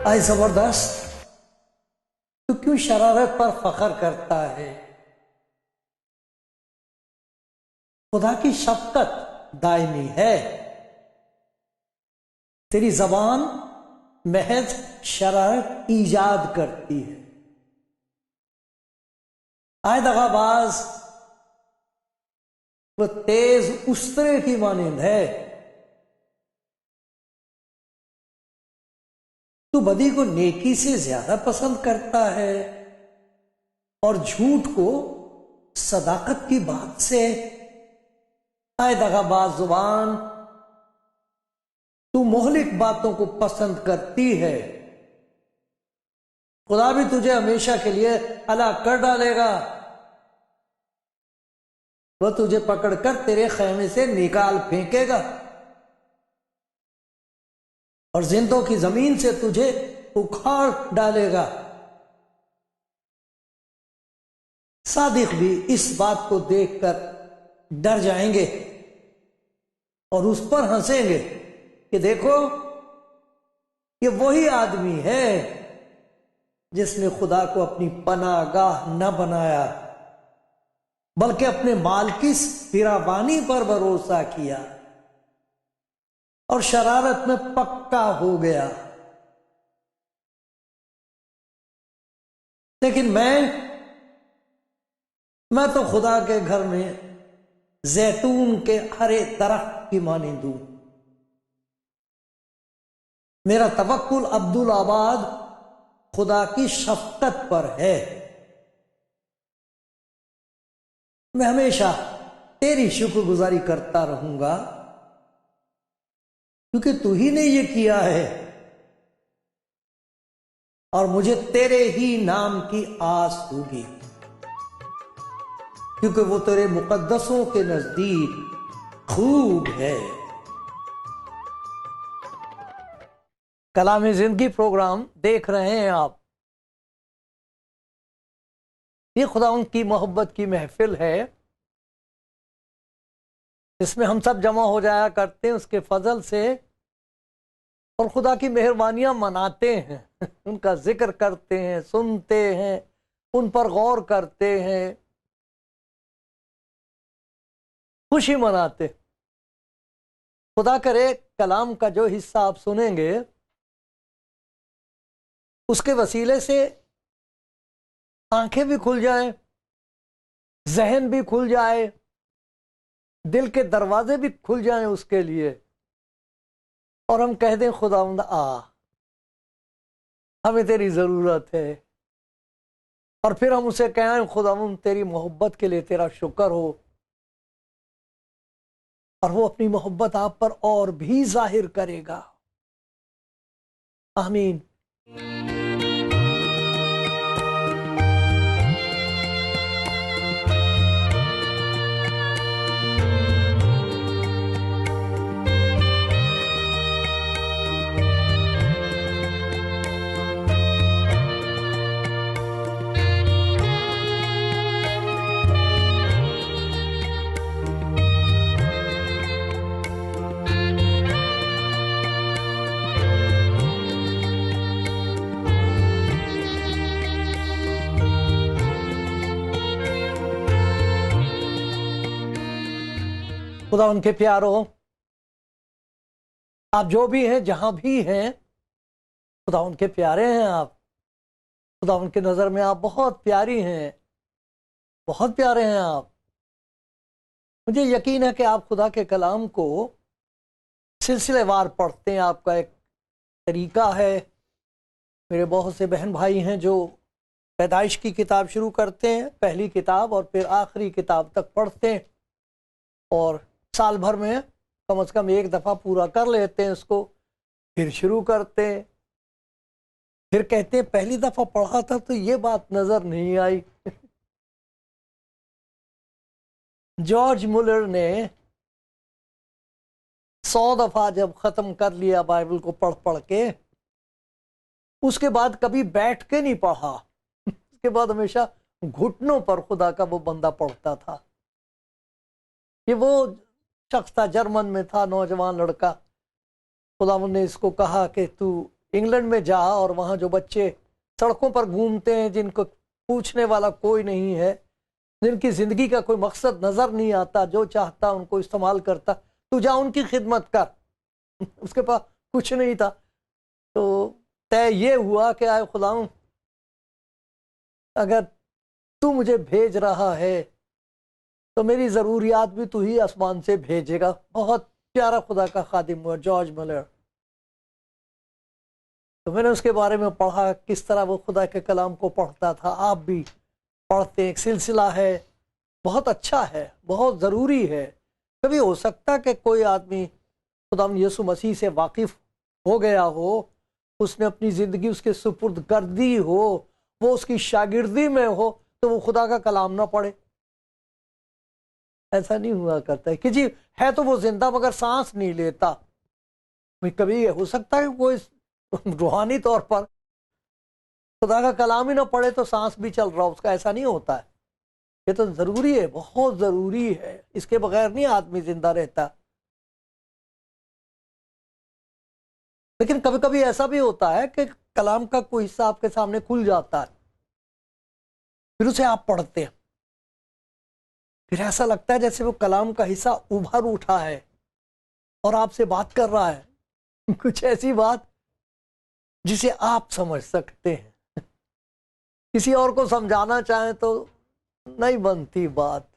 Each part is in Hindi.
आए जबरदस्त, तू क्यों शरारत पर फख्र करता है? खुदा की शफकत दायमी है। तेरी जबान महज शरारत ईजाद करती है। आए दगाबाज, वो तेज उस्तरे की मानिंद है। तू बदी को नेकी से ज्यादा पसंद करता है और झूठ को सदाकत की बात से। आए दगाबाज जुबान, तू मोहलिक बातों को पसंद करती है। खुदा भी तुझे हमेशा के लिए हलाक कर डालेगा। वह तुझे पकड़कर तेरे खैमे से निकाल फेंकेगा और जिंदों की जमीन से तुझे उखाड़ डालेगा। सादिक भी इस बात को देखकर डर जाएंगे और उस पर हंसेंगे कि देखो, ये वही आदमी है जिसने खुदा को अपनी पनाहगाह न बनाया, बल्कि अपने माल की फिरावानी पर भरोसा किया और शरारत में पक्का हो गया। लेकिन मैं तो खुदा के घर में जैतून के हरे दरख्त की मानिंद हूं। मेरा तवक्कुल अब्दुल आबाद खुदा की शफकत पर है। मैं हमेशा तेरी शुक्रगुजारी करता रहूंगा क्योंकि तू ही ने ये किया है और मुझे तेरे ही नाम की आस होगी, क्योंकि वो तेरे मुकद्दसों के नजदीक खूब है। कलाम जिंदगी प्रोग्राम देख रहे हैं आप। ये खुदा उनकी मोहब्बत की महफिल है, इसमें हम सब जमा हो जाया करते हैं उसके फजल से और खुदा की मेहरबानियां मनाते हैं, उनका जिक्र करते हैं, सुनते हैं, उन पर गौर करते हैं, खुशी मनाते। खुदा करे कलाम का जो हिस्सा आप सुनेंगे उसके वसीले से आंखें भी खुल जाएं, जहन भी खुल जाए, दिल के दरवाजे भी खुल जाएं उसके लिए, और हम कह दें खुदावंद हमें तेरी ज़रूरत है। और फिर हम उसे कहें खुदावंद तेरी मोहब्बत के लिए तेरा शुक्र हो, और वो अपनी मोहब्बत आप पर और भी जाहिर करेगा। आमीन। खुदा उनके प्यारो, आप जो भी हैं जहां भी हैं, खुदा उनके प्यारे हैं आप। खुदा उनके नज़र में आप बहुत प्यारी हैं, बहुत प्यारे हैं आप। मुझे यकीन है कि आप खुदा के कलाम को सिलसिलेवार पढ़ते हैं, आपका एक तरीका है। मेरे बहुत से बहन भाई हैं जो पैदाइश की किताब शुरू करते हैं, पहली किताब, और फिर आखिरी किताब तक पढ़ते हैं और साल भर में कम से कम एक दफ़ा पूरा कर लेते हैं उसको, फिर शुरू करते हैं, फिर कहते हैं पहली दफा पढ़ा था तो ये बात नजर नहीं आई। जॉर्ज मुलर ने 100 दफा जब खत्म कर लिया बाइबल को पढ़ पढ़ के, उसके बाद कभी बैठ के नहीं पढ़ा। उसके बाद हमेशा घुटनों पर खुदा का वो बंदा पढ़ता था। ये वो शख्स था, जर्मन में था, नौजवान लड़का। खुदा ने इसको कहा कि तू इंग्लैंड में जा और वहां जो बच्चे सड़कों पर घूमते हैं, जिनको पूछने वाला कोई नहीं है, जिनकी जिंदगी का कोई मकसद नजर नहीं आता, जो चाहता उनको इस्तेमाल करता, तू जा उनकी खिदमत कर। उसके पास कुछ नहीं था। तो तय ये हुआ कि आए खुदाऊं, अगर तू मुझे भेज रहा है तो मेरी जरूरियात भी तू ही आसमान से भेजेगा। बहुत प्यारा खुदा का खादिम हुआ जॉर्ज मुलर। तो मैंने उसके बारे में पढ़ा, किस तरह वो खुदा के कलाम को पढ़ता था। आप भी पढ़ते, एक सिलसिला है, बहुत अच्छा है, बहुत ज़रूरी है। कभी हो सकता कि कोई आदमी खुदा यीशु मसीह से वाकिफ हो गया हो, उसने अपनी ज़िंदगी उसके सुपुर्द कर दी हो, वो उसकी शागिर्दी में हो, तो वो खुदा का कलाम ना पढ़े। ऐसा नहीं हुआ करता है कि जी है तो वो जिंदा मगर सांस नहीं लेता। कभी हो सकता है कोई रूहानी तौर पर खुदा का कलाम ही ना पढ़े तो सांस भी चल रहा उसका, ऐसा नहीं होता है। ये तो जरूरी है, बहुत जरूरी है, इसके बगैर नहीं आदमी जिंदा रहता। लेकिन कभी कभी ऐसा भी होता है कि कलाम का कोई हिस्सा आपके सामने खुल जाता है, फिर उसे आप पढ़ते हैं, फिर ऐसा लगता है जैसे वो कलाम का हिस्सा उभर उठा है और आपसे बात कर रहा है। कुछ ऐसी बात जिसे आप समझ सकते हैं, किसी और को समझाना चाहें तो नहीं बनती बात।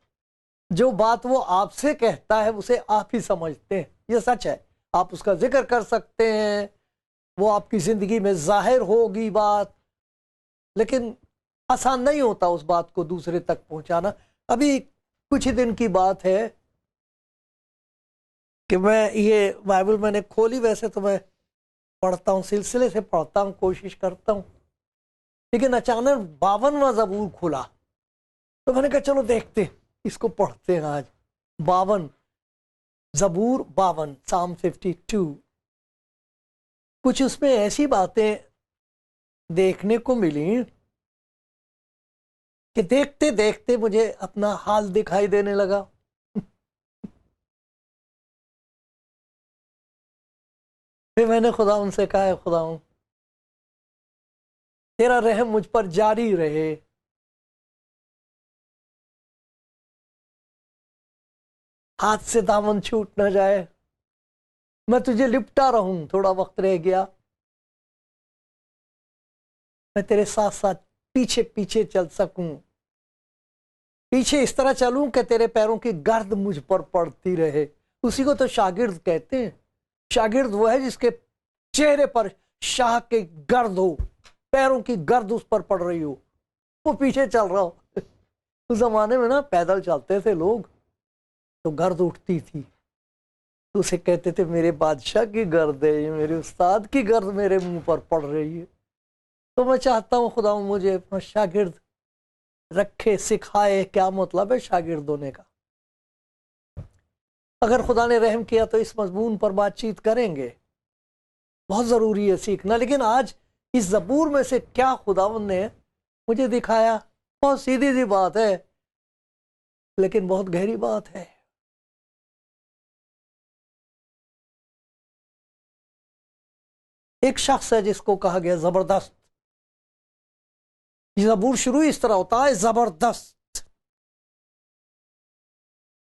जो बात वो आपसे कहता है उसे आप ही समझते हैं, ये सच है। आप उसका जिक्र कर सकते हैं, वो आपकी जिंदगी में जाहिर होगी बात, लेकिन आसान नहीं होता उस बात को दूसरे तक पहुंचाना। अभी कुछ ही दिन की बात है कि मैं ये बाइबल मैंने खोली, वैसे तो मैं पढ़ता हूँ, सिलसिले से पढ़ता हूँ, कोशिश करता हूँ, लेकिन अचानक 52वां ज़बूर खुला तो मैंने कहा चलो देखते इसको पढ़ते हैं आज। 52 ज़बूर 52, साम 52। कुछ उसमें ऐसी बातें देखने को मिली कि देखते देखते मुझे अपना हाल दिखाई देने लगा। फिर मैंने खुदा उनसे कहा है खुदा तेरा रहम मुझ पर जारी रहे, हाथ से दामन छूट ना जाए, मैं तुझे लिपटा रहूं, थोड़ा वक्त रह गया, मैं तेरे साथ साथ पीछे पीछे चल सकूं, पीछे इस तरह चलूं कि तेरे पैरों की गर्द मुझ पर पड़ती रहे। उसी को तो शागिर्द कहते हैं। शागिर्द वो है जिसके चेहरे पर शाह की गर्द हो, पैरों की गर्द उस पर पड़ रही हो, वो पीछे चल रहा हो। उस जमाने में ना पैदल चलते थे लोग तो गर्द उठती थी, तो उसे कहते थे मेरे बादशाह की गर्द है, ये मेरे उस्ताद की गर्द मेरे मुंह पर पड़ रही है। तो मैं चाहता हूँ खुदा मुझे अपना शागिर्द रखे, सिखाए। क्या मतलब है शागिर्द होने का? अगर खुदा ने रहम किया तो इस मजमून पर बातचीत करेंगे, बहुत ज़रूरी है सीखना। लेकिन आज इस ज़बूर में से क्या खुदावंद ने मुझे दिखाया, बहुत सीधी सी बात है लेकिन बहुत गहरी बात है। एक शख्स है जिसको कहा गया जबरदस्त। ये ज़बूर शुरू इस तरह होता है, जबरदस्त।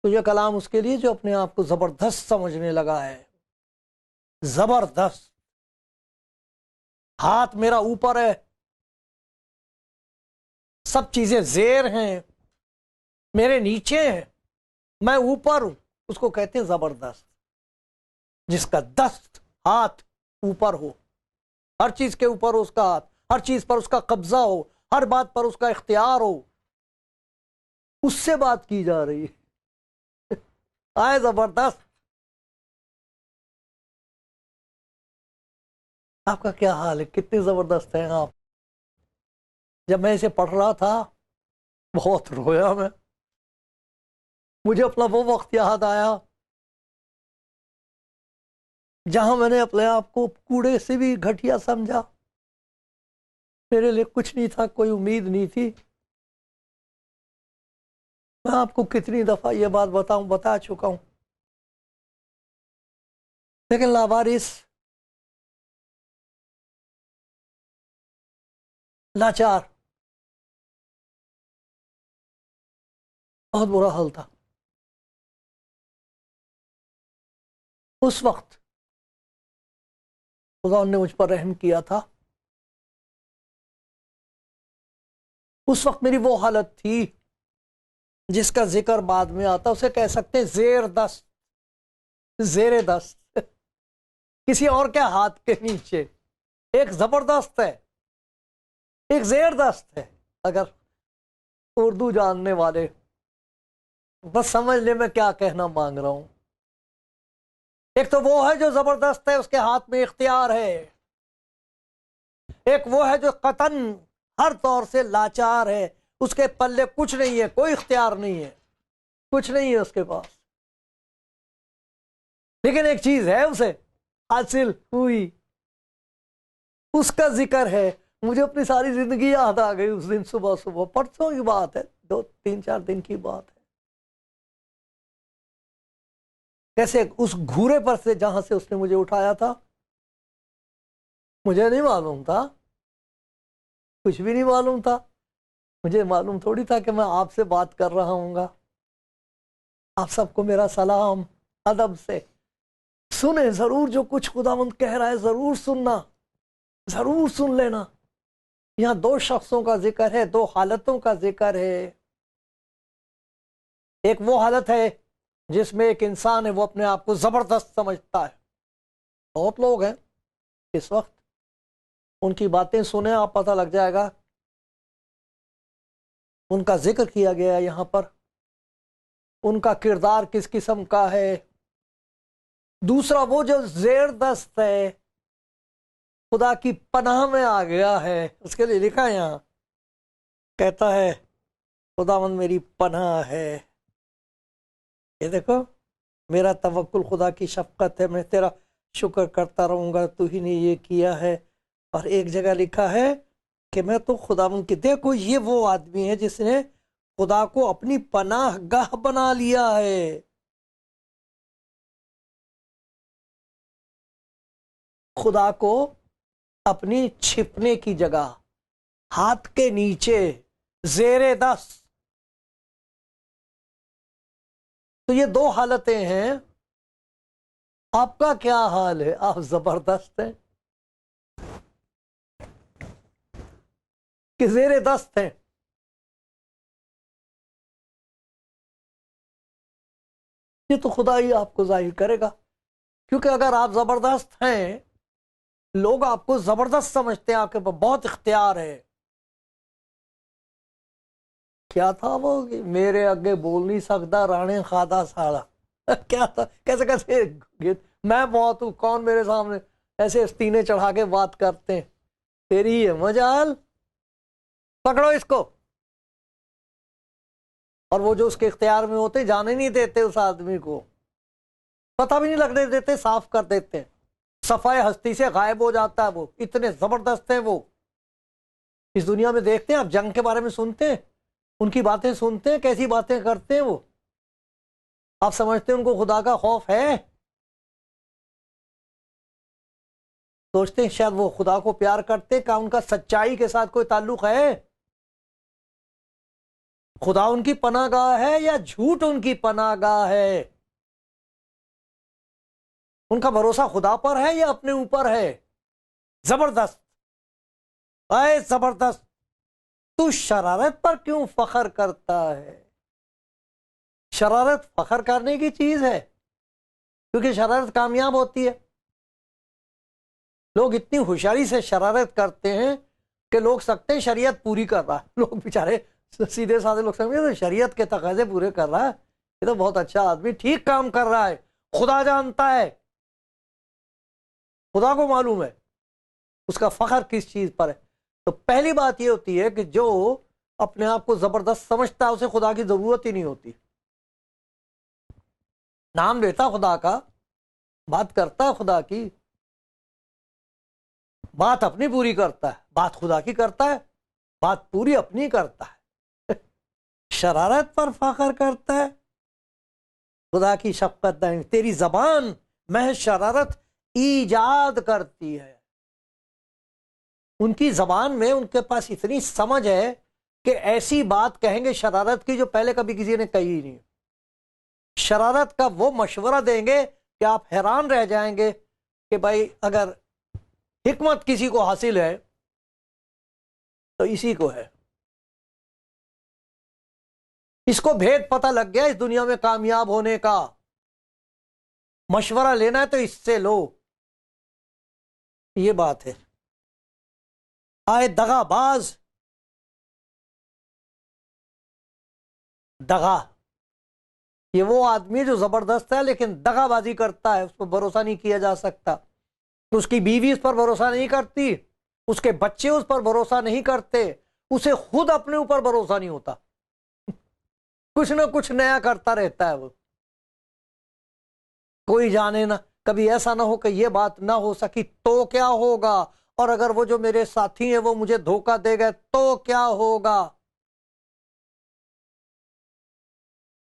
तो ये कलाम उसके लिए जो अपने आप को जबरदस्त समझने लगा है। जबरदस्त, हाथ मेरा ऊपर है, सब चीजें जेर हैं, मेरे नीचे हैं, मैं ऊपर हूं, उसको कहते हैं जबरदस्त। जिसका दस्त, हाथ ऊपर हो, हर चीज के ऊपर हो उसका हाथ, हर चीज पर उसका कब्जा हो, हर बात पर उसका इख्तियार हो, उससे बात की जा रही है। आए जबरदस्त। आपका क्या हाल है? कितनी जबरदस्त हैं आप। जब मैं इसे पढ़ रहा था बहुत रोया मैं। मुझे अपना वो वक्त याद आया जहां मैंने अपने आप को कूड़े से भी घटिया समझा। मेरे लिए कुछ नहीं था, कोई उम्मीद नहीं थी। मैं आपको कितनी दफा ये बात बता चुका हूं। लेकिन लावारिस, लाचार, बहुत बुरा हाल था उस वक्त। खुदा ने मुझ पर रहम किया था। उस वक्त मेरी वो हालत थी जिसका जिक्र बाद में आता, उसे कह सकते हैं जेर दस्त, जेरे दस्त। किसी और के हाथ के नीचे एक जबरदस्त है, एक जेर दस्त है। अगर उर्दू जानने वाले बस समझ ले मैं क्या कहना मांग रहा हूं। एक तो वो है जो जबरदस्त है, उसके हाथ में इख्तियार है। एक वो है जो कतन हर तौर से लाचार है, उसके पल्ले कुछ नहीं है, कोई इख्तियार नहीं है, कुछ नहीं है उसके पास। लेकिन एक चीज है उसे हासिल हुई, उसका जिक्र है। मुझे अपनी सारी जिंदगी याद आ गई उस दिन सुबह सुबह। परसों की बात है, 2 3 4 दिन की बात है। कैसे उस घूरे पर से जहां से उसने मुझे उठाया था, मुझे नहीं मालूम था, कुछ भी नहीं मालूम था। मुझे मालूम थोड़ी था कि मैं आपसे बात कर रहा हूँगा। आप सबको मेरा सलाम अदब से। सुने जरूर, जो कुछ खुदावंद कह रहा है जरूर सुनना, जरूर सुन लेना। यहाँ 2 शख्सों का जिक्र है, 2 हालतों का जिक्र है। एक वो हालत है जिसमें एक इंसान है, वो अपने आप को जबरदस्त समझता है। बहुत लोग हैं इस वक्त, उनकी बातें सुने आप, पता लग जाएगा। उनका जिक्र किया गया है यहाँ पर, उनका किरदार किस किस्म का है। दूसरा वो जो जेर दस्त है, खुदा की पनाह में आ गया है, उसके लिए लिखा है यहाँ, कहता है खुदावंद मेरी पनाह है। ये देखो, मेरा तवक्कुल खुदा की शफकत है, मैं तेरा शुक्र करता रहूंगा, तू ही ने ये किया है। और एक जगह लिखा है कि मैं तो खुदावंद की, देखो ये वो आदमी है जिसने खुदा को अपनी पनाह गाह बना लिया है। खुदा को अपनी छिपने की जगह, हाथ के नीचे, जेरे दस्त। तो ये 2 हालतें हैं। आपका क्या हाल है? आप जबरदस्त हैं कि जेरे दस्त हैं? ये तो खुदा ही आपको जाहिर करेगा। क्योंकि अगर आप जबरदस्त हैं, लोग आपको जबरदस्त समझते हैं, आपके पास बहुत इख्तियार है। क्या था वो कि मेरे आगे बोल नहीं सकता राणे खादा साड़ा। क्या था, कैसे कैसे गीत। मैं बहुत हूं, कौन मेरे सामने ऐसे स्तीने चढ़ा के बात करते हैं। तेरी है मजाल, पकड़ो इसको। और वो जो उसके इख्तियार में होते, जाने नहीं देते उस आदमी को, पता भी नहीं लगने देते, साफ कर देते हैं। सफाई हस्ती से गायब हो जाता है वो, इतने जबरदस्त है वो। इस दुनिया में देखते हैं आप, जंग के बारे में सुनते हैं, उनकी बातें सुनते हैं, कैसी बातें करते हैं वो। आप समझते हैं उनको खुदा का खौफ है? सोचते हैं शायद वो खुदा को प्यार करते, क्या उनका सच्चाई के साथ कोई ताल्लुक है? खुदा उनकी पनाहगाह है या झूठ उनकी पनाहगाह है? उनका भरोसा खुदा पर है या अपने ऊपर है? जबरदस्त, अय जबरदस्त, तू शरारत पर क्यों फखर करता है? शरारत फखर करने की चीज है, क्योंकि शरारत कामयाब होती है। लोग इतनी होशियारी से शरारत करते हैं कि लोग सकते हैं शरीयत पूरी कर रहा है। लोग बेचारे सीधे साधे लोग समझे तो शरीयत के तकाजे पूरे कर रहा है, ये तो बहुत अच्छा आदमी, ठीक काम कर रहा है। खुदा जानता है, खुदा को मालूम है उसका फख्र किस चीज पर है। तो पहली बात यह होती है कि जो अपने आप को जबरदस्त समझता है उसे खुदा की जरूरत ही नहीं होती। नाम लेता खुदा का, बात करता है खुदा की, बात अपनी पूरी करता है, बात खुदा की करता है, बात पूरी अपनी करता है। शरारत पर फख्र करता है, खुदा की शफकत नहीं। तेरी जबान महज शरारत ईजाद करती है। उनकी जबान में उनके पास इतनी समझ है कि ऐसी बात कहेंगे शरारत की जो पहले कभी किसी ने कही नहीं। शरारत का वो मशवरा देंगे कि आप हैरान रह जाएंगे कि भाई अगर हिकमत किसी को हासिल है तो इसी को है। इसको भेद पता लग गया इस दुनिया में कामयाब होने का। मशवरा लेना है तो इससे लो, ये बात है। आए दगाबाज, दगा ये वो आदमी जो जबरदस्त है लेकिन दगाबाजी करता है, उस पर भरोसा नहीं किया जा सकता। उसकी बीवी उस पर भरोसा नहीं करती, उसके बच्चे उस पर भरोसा नहीं करते, उसे खुद अपने ऊपर भरोसा नहीं होता। कुछ ना कुछ नया करता रहता है वो। कोई जाने ना, कभी ऐसा ना हो कि ये बात ना हो सकी तो क्या होगा, और अगर वो जो मेरे साथी हैं वो मुझे धोखा दे गए तो क्या होगा।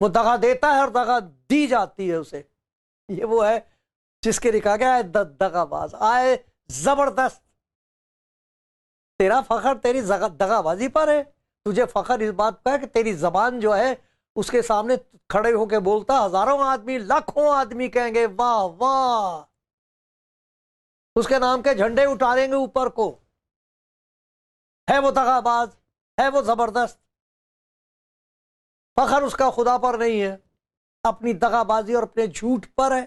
वो दगा देता है और दगा दी जाती है उसे। ये वो है जिसके लिखा गया है दगाबाज। आए जबरदस्त, तेरा फखर तेरी दगाबाजी पर है। तुझे फखर इस बात पर है कि तेरी जबान जो है उसके सामने खड़े होके बोलता, हजारों आदमी लाखों आदमी कहेंगे वाह वाह, उसके नाम के झंडे उतारेंगे ऊपर को। है वो दगाबाज, है वो जबरदस्त। फखर उसका खुदा पर नहीं है, अपनी दगाबाजी और अपने झूठ पर है।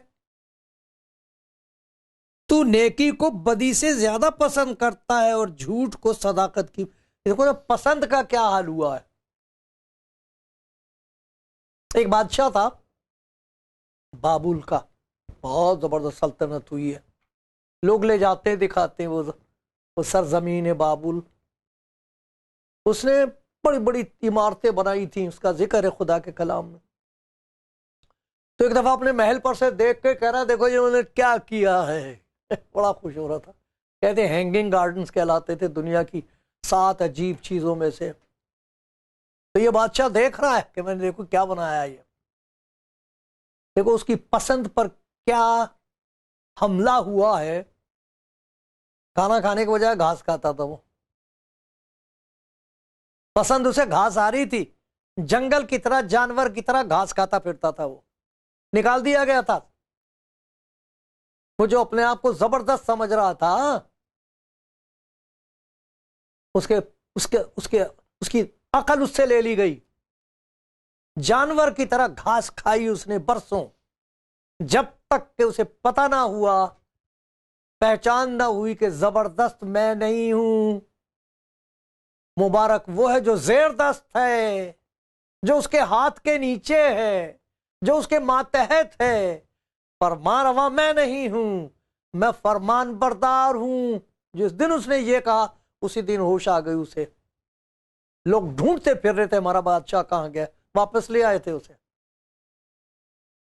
तू नेकी को बदी से ज्यादा पसंद करता है और झूठ को सदाकत की। देखो ना पसंद का क्या हाल हुआ है। एक बादशाह था बाबुल का, बहुत जबरदस्त सल्तनत हुई है। लोग ले जाते हैं दिखाते हैं वो सरजमीन है बाबुल। उसने बड़ी बड़ी इमारतें बनाई थी, उसका जिक्र है खुदा के कलाम में। तो एक दफा अपने महल पर से देख के कह रहा, देखो ये उन्होंने क्या किया है। बड़ा खुश हो रहा था। कहते हैंगिंग गार्डन्स कहलाते थे दुनिया की 7 अजीब चीजों में से। तो ये बादशाह देख रहा है कि मैंने देखो क्या बनाया ये, देखो उसकी पसंद पर क्या हमला हुआ है। खाना खाने के बजाय घास खाता था वो। पसंद उसे घास आ रही थी, जंगल की तरह जानवर की तरह घास खाता फिरता था वो। निकाल दिया गया था। वो जो अपने आप को जबरदस्त समझ रहा था, उसके उसके उसके उसकी अकल उससे ले ली गई। जानवर की तरह घास खाई उसने बरसों, जब तक कि उसे पता ना हुआ, पहचान ना हुई कि जबरदस्त मैं नहीं हूं। मुबारक वो है जो जेरदस्त है, जो उसके हाथ के नीचे है, जो उसके मातहत है। फरमान रवा मैं नहीं हूं, मैं फरमान बरदार हूं। जिस दिन उसने ये कहा उसी दिन होश आ गई उसे। लोग ढूंढते फिर रहे थे हमारा बादशाह कहां गया, वापस ले आए थे उसे।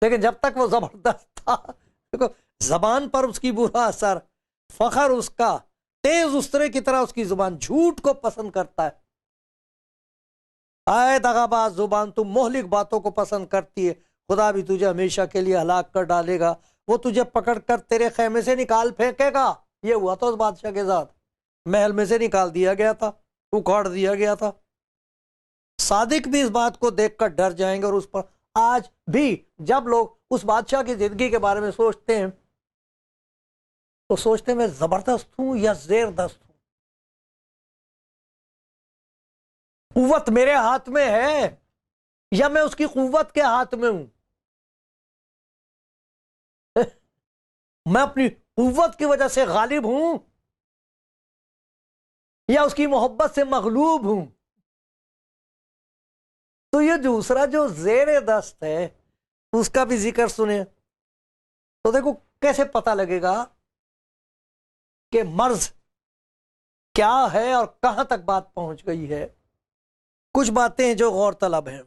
लेकिन जब तक वो जबरदस्त था, देखो जबान पर उसकी बुरा असर, फखर उसका तेज उस्तरे की तरह उसकी जुबान झूठ को पसंद करता है। आए दगाबाज जुबान, तुम मोहलिक बातों को पसंद करती है, खुदा भी तुझे हमेशा के लिए हलाक कर डालेगा। वो तुझे पकड़कर तेरे खेमे से निकाल फेंकेगा। ये हुआ था उस बादशाह के साथ। महल में से निकाल दिया गया था, उखाड़ दिया गया था। सादिक भी इस बात को देखकर डर जाएंगे। और उस पर आज भी जब लोग उस बादशाह की जिंदगी के बारे में सोचते हैं तो सोचते हैं मैं जबरदस्त हूं या जेरदस्त हूं। कुव्वत मेरे हाथ में है या मैं उसकी कुव्वत के हाथ में हूं। मैं अपनी कुव्वत की वजह से गालिब हूं या उसकी मोहब्बत से मगलूब हूं। तो ये दूसरा जो जेर दस्त है उसका भी जिक्र सुने तो देखो कैसे पता लगेगा कि मर्ज क्या है और कहां तक बात पहुंच गई है। कुछ बातें जो गौरतलब हैं,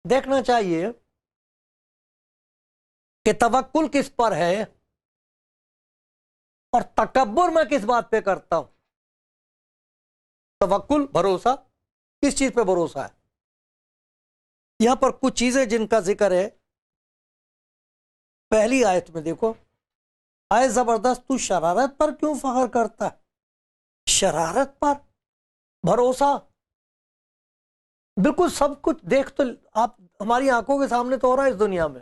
देखना चाहिए कि तवक्कुल किस पर है और तकब्बुर मैं किस बात पे करता हूं। तवक्कुल भरोसा, किस चीज पे भरोसा है। यहां पर कुछ चीजें जिनका जिक्र है। पहली आयत में देखो, आए जबरदस्त तू शरारत पर क्यों फख्र करता है। शरारत पर भरोसा, बिल्कुल सब कुछ देख तो आप हमारी आंखों के सामने तो हो रहा है। इस दुनिया में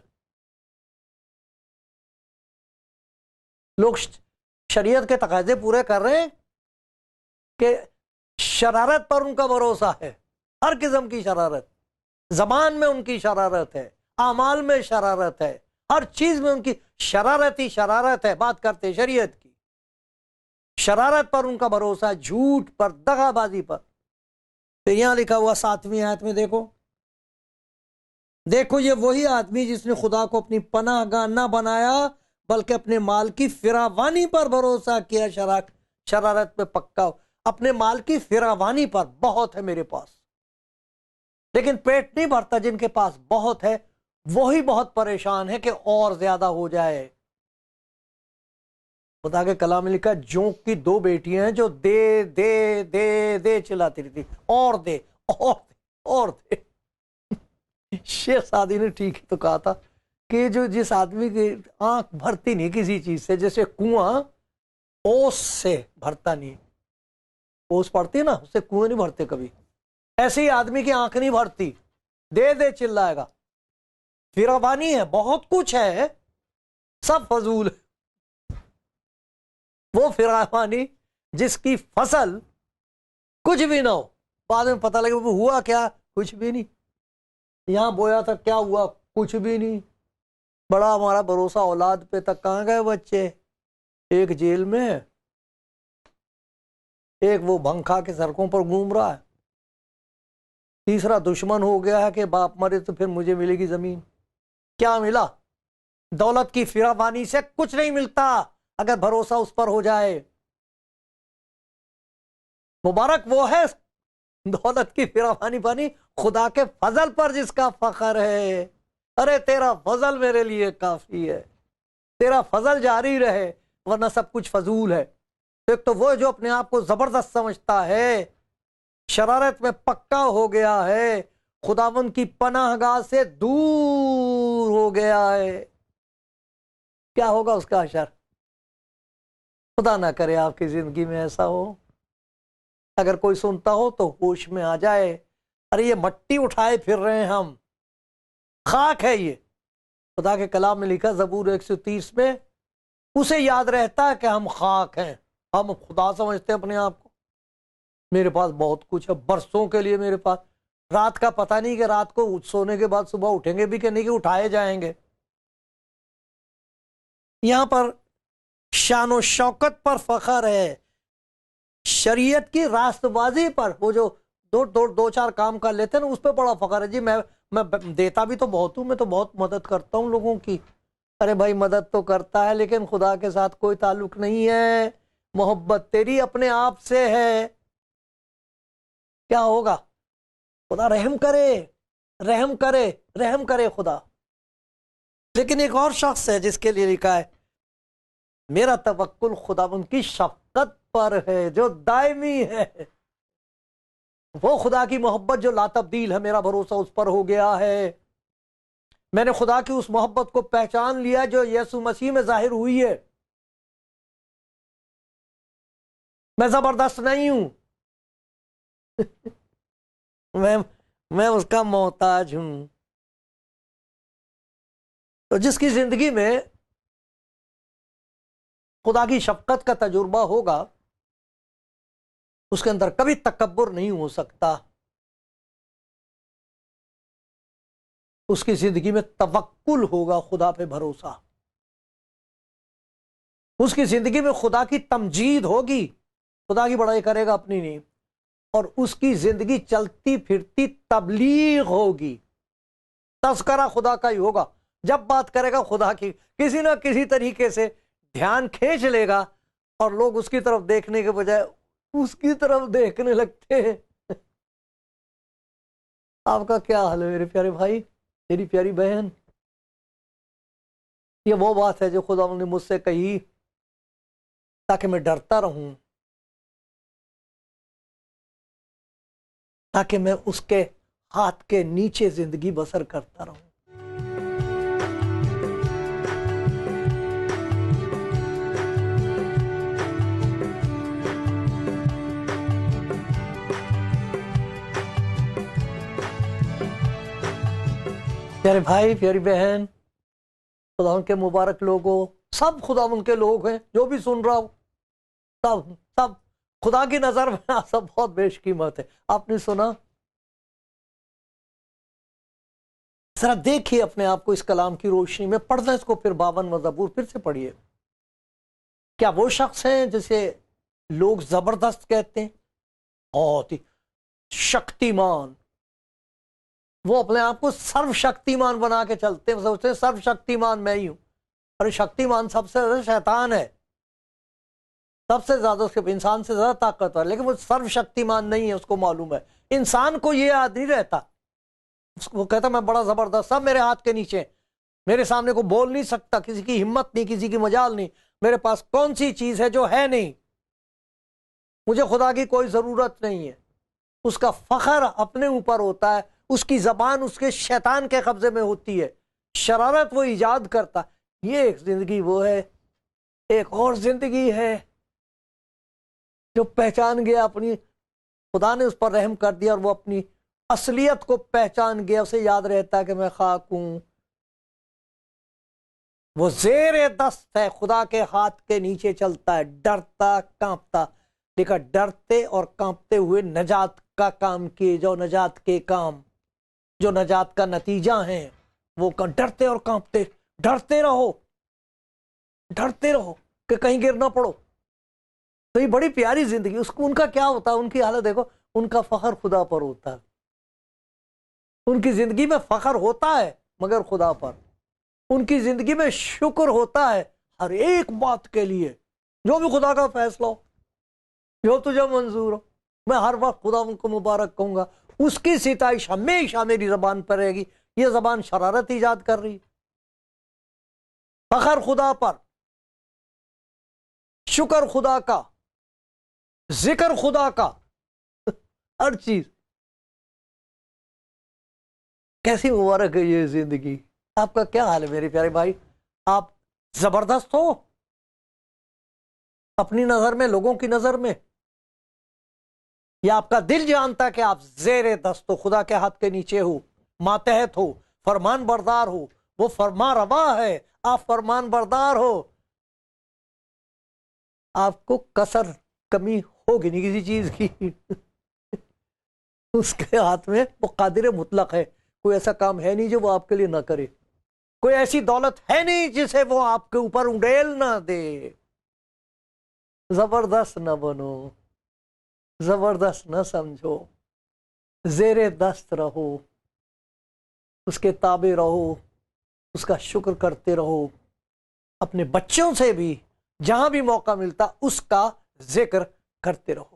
लोग शरीयत के तकाजे पूरे कर रहे हैं कि शरारत पर उनका भरोसा है। हर किस्म की शरारत, जबान में उनकी शरारत है, आमाल में शरारत है, हर चीज में उनकी शरारत ही शरारत है। बात करते शरीयत की, शरारत पर उनका भरोसा है, झूठ पर, दगाबाजी पर। फिर यहां लिखा हुआ 7वीं आयत में देखो ये वही आदमी जिसने खुदा को अपनी पनाहगाह न बनाया बल्कि अपने माल की फिरावानी पर भरोसा किया। शरारत पे पक्का हो, अपने माल की फिरावानी पर। बहुत है मेरे पास, लेकिन पेट नहीं भरता। जिनके पास बहुत है वही बहुत परेशान है कि और ज्यादा हो जाए। खुदा के कलाम में लिखा, जोंक की 2 बेटियां हैं जो दे दे दे दे चिल्लाती रहती, और दे और दे और दे। शेख सादी ने ठीक तो कहा था कि जो जिस आदमी की आंख भरती नहीं किसी चीज से, जैसे कुआं ओस से भरता नहीं, ओस पड़ती है ना, उससे कुएं नहीं भरते कभी, ऐसे ही आदमी की आंख नहीं भरती, दे दे चिल्लाएगा। फिरावानी है, बहुत कुछ है, सब फजूल है। वो फिरावानी जिसकी फसल कुछ भी ना हो, बाद में पता लगे वो हुआ क्या, कुछ भी नहीं। यहां बोया था, क्या हुआ, कुछ भी नहीं। बड़ा हमारा भरोसा औलाद पे, तक कहां गए बच्चे। एक जेल में, एक वो भंग खा के सड़कों पर घूम रहा है, तीसरा दुश्मन हो गया है कि बाप मरे तो फिर मुझे मिलेगी जमीन। क्या मिला, दौलत की फिरावानी से कुछ नहीं मिलता अगर भरोसा उस पर हो जाए। मुबारक वो है दौलत की फिरावानी बनी खुदा के फजल पर जिसका फख्र है। अरे तेरा फजल मेरे लिए काफी है, तेरा फजल जारी रहे, वरना सब कुछ फजूल है। एक तो वो जो अपने आप को जबरदस्त समझता है, शरारत में पक्का हो गया है, खुदावंद की पनाहगाह से दूर हो गया है। क्या होगा उसका अशर। खुदा ना करे आपकी जिंदगी में ऐसा हो। अगर कोई सुनता हो तो होश में आ जाए, अरे ये मट्टी उठाए फिर रहे हैं हम, खाक है ये। खुदा के कलाम में लिखा ज़बूर 130 में, उसे याद रहता है कि हम खाक हैं। हम खुदा समझते हैं अपने आप को, मेरे पास बहुत कुछ है, बरसों के लिए मेरे पास। रात का पता नहीं कि रात को सोने के बाद सुबह उठेंगे भी कि नहीं, कि उठाए जाएंगे। यहां पर शान शौकत पर फख्र है, शरीयत की रास्तबाजी पर। वो जो दो चार काम कर लेते हैं ना, उस पर बड़ा फख्र है जी। मैं देता भी तो बहुत हूं, मैं तो बहुत मदद करता हूं लोगों की। अरे भाई मदद तो करता है, लेकिन खुदा के साथ कोई ताल्लुक नहीं है, मोहब्बत तेरी अपने आप से है। क्या होगा, खुदा रहम करे, रहम करे, रहम करे खुदा। लेकिन एक और शख्स है जिसके लिए लिखा है, मेरा तवक्कुल खुदा उनकी शफकत पर है जो दायमी है। वो खुदा की मोहब्बत जो लातब्दील है, मेरा भरोसा उस पर हो गया है। मैंने खुदा की उस मोहब्बत को पहचान लिया जो यीशु मसीह में जाहिर हुई है। मैं जबरदस्त नहीं हूं मैं उसका मोहताज हूं। तो जिसकी जिंदगी में खुदा की शफकत का तजुर्बा होगा, उसके अंदर कभी तकब्बुर नहीं हो सकता। उसकी जिंदगी में तवक्कुल होगा, खुदा पे भरोसा। उसकी जिंदगी में खुदा की तमजीद होगी, खुदा की बड़ाई करेगा, अपनी नहीं। और उसकी जिंदगी चलती फिरती तबलीग होगी, तज़किरा खुदा का ही होगा। जब बात करेगा खुदा की, किसी ना किसी तरीके से ध्यान खींच लेगा और लोग उसकी तरफ देखने के बजाय उसकी तरफ देखने लगते हैं। आपका क्या हाल है मेरे प्यारे भाई, मेरी प्यारी बहन? ये वो बात है जो खुदा ने मुझसे कही ताकि मैं डरता रहूं, ताकि मैं उसके हाथ के नीचे जिंदगी बसर करता रहूं। प्यारे भाई, प्यारी बहन, खुदा के मुबारक लोगों, सब खुदा उनके लोग हैं, जो भी सुन रहा हो, सब सब खुदा की नजर में आप सब बहुत बेशकीमत है। आपने सुना? जरा देखिए अपने आप को इस कलाम की रोशनी में, पढ़ना इसको फिर 52वां ज़बूर फिर से पढ़िए। क्या वो शख्स है जिसे लोग जबरदस्त कहते हैं, बहुत ही शक्तिमान? वो अपने आप को सर्वशक्तिमान बना के चलते हैं, सोचते हैं सर्वशक्तिमान मैं ही हूं। अरे शक्तिमान सबसे ज्यादा शैतान है, सबसे ज्यादा उसके इंसान से ज्यादा ताकतवर, लेकिन वो सर्वशक्तिमान नहीं है, उसको मालूम है। इंसान को ये याद नहीं रहता, वो कहता मैं बड़ा जबरदस्त, सब मेरे हाथ के नीचे, मेरे सामने को बोल नहीं सकता, किसी की हिम्मत नहीं, किसी की मजाल नहीं, मेरे पास कौन सी चीज है जो है नहीं, मुझे खुदा की कोई जरूरत नहीं है। उसका फखर अपने ऊपर होता है, उसकी जबान उसके शैतान के कब्जे में होती है, शरारत वो इजाद करता। ये एक जिंदगी वो है। एक और जिंदगी है जो पहचान गया अपनी, खुदा ने उस पर रहम कर दिया और वो अपनी असलियत को पहचान गया, उसे याद रहता है कि मैं खाक हूं। वो जेर दस्त है, खुदा के हाथ के नीचे चलता है, डरता कांपता, देखा डरते और कांपते हुए नजात का काम किए, जो नजात के काम, जो नजात का नतीजा है, वो डरते और कांपते। डरते रहो, डरते रहो कि कहीं गिर ना पड़ो। तो ये बड़ी प्यारी जिंदगी। उसको उनका क्या होता है, उनकी हालत देखो, उनका फखर खुदा पर होता है। उनकी जिंदगी में फखर होता है मगर खुदा पर। उनकी जिंदगी में शुक्र होता है हर एक बात के लिए, जो भी खुदा का फैसला हो, जो तुझे मंजूर हो, मैं हर वक्त खुदा उनको मुबारक कहूंगा। उसकी सिताइश हमेशा मेरी जबान पर रहेगी। ये जबान शरारत ईजाद कर रही, फखर खुदा पर, शुक्र खुदा का, जिक्र खुदा का, हर चीज। कैसी मुबारक है ये जिंदगी। आपका क्या हाल है मेरे प्यारे भाई? आप जबरदस्त हो अपनी नजर में, लोगों की नजर में, या आपका दिल जानता कि आप जेरे दस्त हो, खुदा के हाथ के नीचे हो, मातहत हो, फरमान बरदार हो। वो फरमा रवा है, आप फरमान बरदार हो। आपको कसर कमी होगी नहीं किसी चीज की। उसके हाथ में वो कादिर मुतलक है। कोई ऐसा काम है नहीं जो वो आपके लिए ना करे, कोई ऐसी दौलत है नहीं जिसे वो आपके ऊपर उंडेल ना दे। जबरदस्त न बनो, जबरदस्त न समझो, जेरे दस्त रहो, उसके ताबे रहो, उसका शुक्र करते रहो। अपने बच्चों से भी जहां भी मौका मिलता उसका जिक्र करते रहो।